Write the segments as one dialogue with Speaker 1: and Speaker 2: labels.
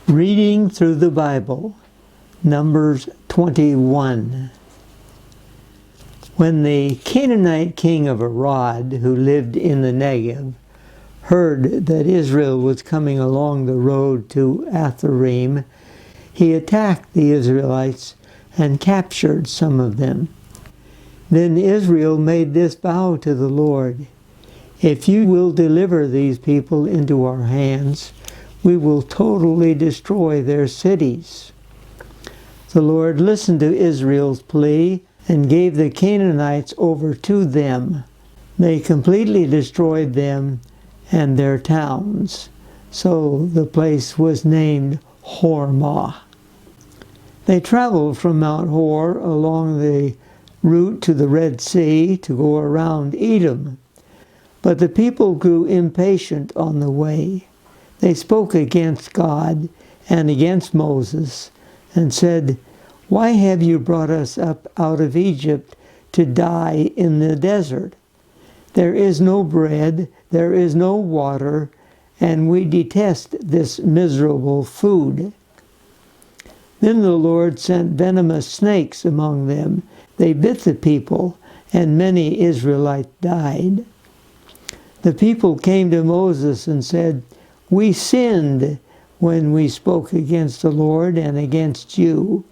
Speaker 1: Reading through the Bible, Numbers 21. When the Canaanite king of Arad, who lived in the Negev, heard that Israel was coming along the road to Atharim, he attacked the Israelites and captured some of them. Then Israel made this vow to the Lord: "If you will deliver these people into our hands, we will totally destroy their cities." The Lord listened to Israel's plea and gave the Canaanites over to them. They completely destroyed them and their towns. So the place was named Hormah. They traveled from Mount Hor along the route to the Red Sea to go around Edom. But the people grew impatient on the way. They spoke against God and against Moses and said, "Why have you brought us up out of Egypt to die in the desert? There is no bread, there is no water, and we detest this miserable food." Then the Lord sent venomous snakes among them. They bit the people, and many Israelites died. The people came to Moses and said, "We sinned when we spoke against the Lord and against you.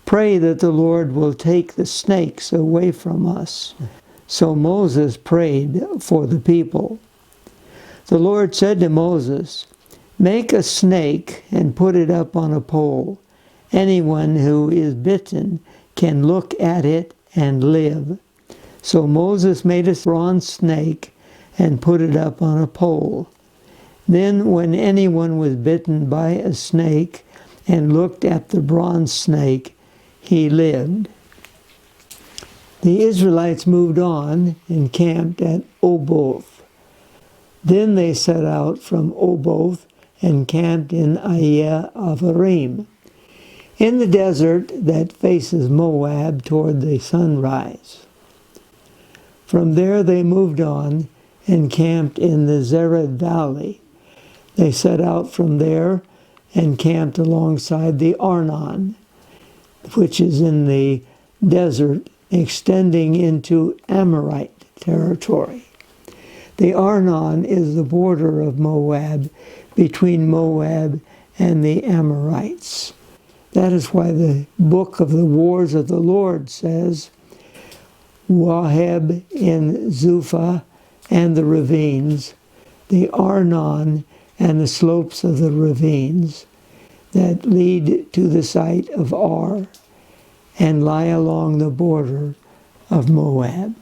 Speaker 1: Pray that the Lord will take the snakes away from us." So Moses prayed for the people. The Lord said to Moses, "Make a snake and put it up on a pole. Anyone who is bitten can look at it and live." So Moses made a bronze snake and put it up on a pole. Then when anyone was bitten by a snake and looked at the bronze snake, he lived. The Israelites moved on and camped at Oboth. Then they set out from Oboth and camped in Avarim, in the desert that faces Moab toward the sunrise. From there they moved on and camped in the Zered Valley. They set out from there and camped alongside the Arnon, which is in the desert extending into Amorite territory. The Arnon is the border of Moab, between Moab and the Amorites. That is why the book of the Wars of the Lord says, Waheb in Zupha and the ravines, the Arnon and the slopes of the ravines that lead to the site of Ar and lie along the border of Moab.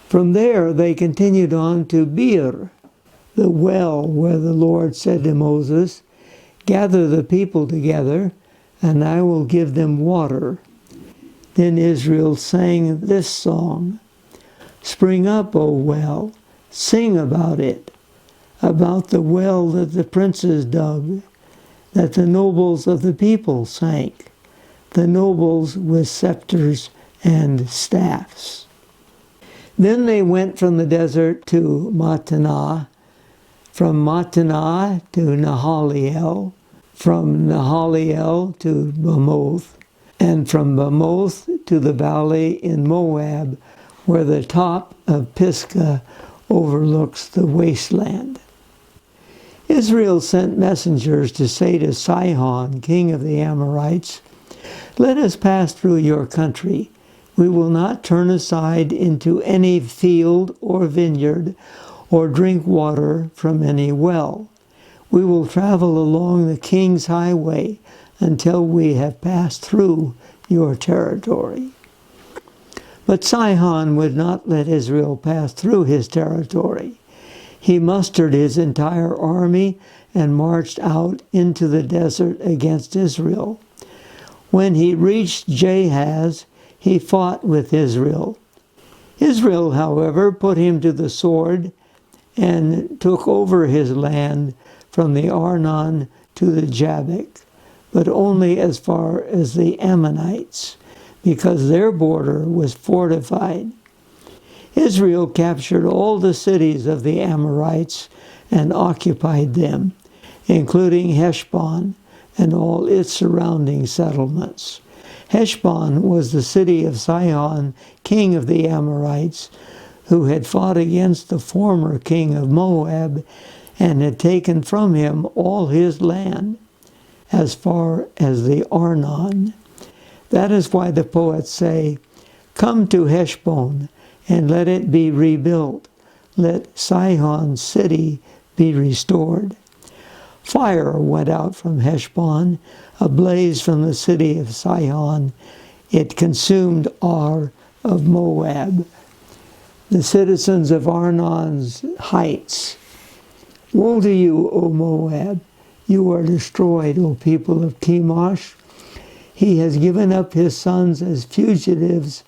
Speaker 1: From there they continued on to Beer, the well where the Lord said to Moses, "Gather the people together, and I will give them water." Then Israel sang this song: "Spring up, O well, sing about it, about the well that the princes dug, that the nobles of the people sank, the nobles with scepters and staffs." Then they went from the desert to Mattanah, from Mattanah to Nahaliel, from Nahaliel to Bamoth, and from Bamoth to the valley in Moab, where the top of Pisgah overlooks the wasteland. Israel sent messengers to say to Sihon, king of the Amorites, "Let us pass through your country. We will not turn aside into any field or vineyard or drink water from any well. We will travel along the king's highway until we have passed through your territory." But Sihon would not let Israel pass through his territory. He mustered his entire army and marched out into the desert against Israel. When he reached Jahaz, he fought with Israel. Israel, however, put him to the sword and took over his land from the Arnon to the Jabbok, but only as far as the Ammonites, because their border was fortified. Israel captured all the cities of the Amorites and occupied them. including Heshbon and all its surrounding settlements. Heshbon was the city of Sihon, king of the Amorites, who had fought against the former king of Moab and had taken from him all his land, as far as the Arnon. That is why the poets say, "Come to Heshbon, and let it be rebuilt. Let Sihon's city be restored." Fire went out from Heshbon, a blaze from the city of Sihon. It consumed Ar of Moab. The citizens of Arnon's heights. Woe to you, O Moab! You are destroyed, O people of Chemosh. He has given up his sons as fugitives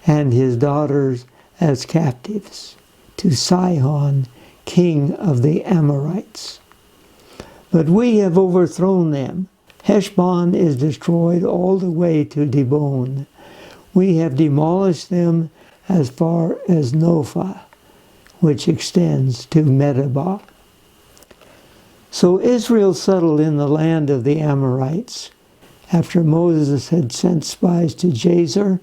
Speaker 1: and his daughters as captives to Sihon, king of the Amorites. But we have overthrown them. Heshbon is destroyed all the way to Dibon. We have demolished them as far as Nophah, which extends to Medeba. So Israel settled in the land of the Amorites. After Moses had sent spies to Jazer,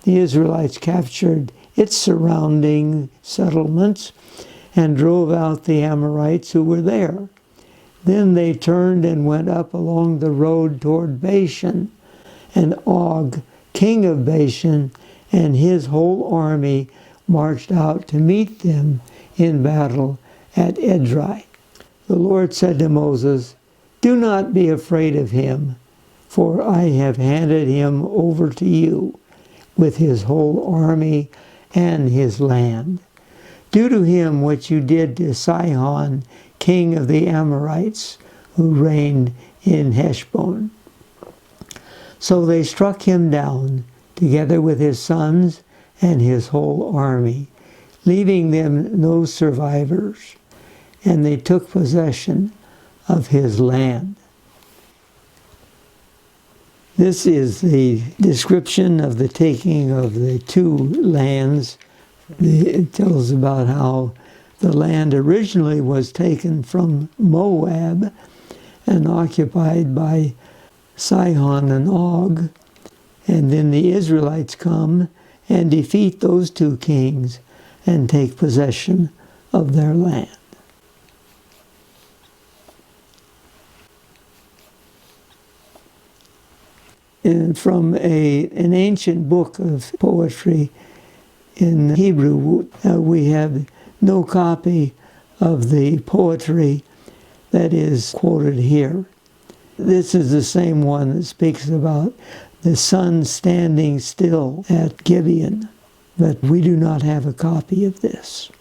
Speaker 1: the Israelites captured its surrounding settlements and drove out the Amorites who were there. Then they turned and went up along the road toward Bashan, and Og, king of Bashan, and his whole army marched out to meet them in battle at Edrei. The Lord said to Moses, "Do not be afraid of him, for I have handed him over to you with his whole army and his land. Do to him what you did to Sihon, king of the Amorites, who reigned in Heshbon." So they struck him down, together with his sons and his whole army, leaving them no survivors, and they took possession of his land. This is the description of the taking of the two lands. It tells about how the land originally was taken from Moab and occupied by Sihon and Og, and then the Israelites come and defeat those two kings and take possession of their land. And from an ancient book of poetry in Hebrew, we have no copy of the poetry that is quoted here. This is the same one that speaks about the sun standing still at Gibeon, but we do not have a copy of this.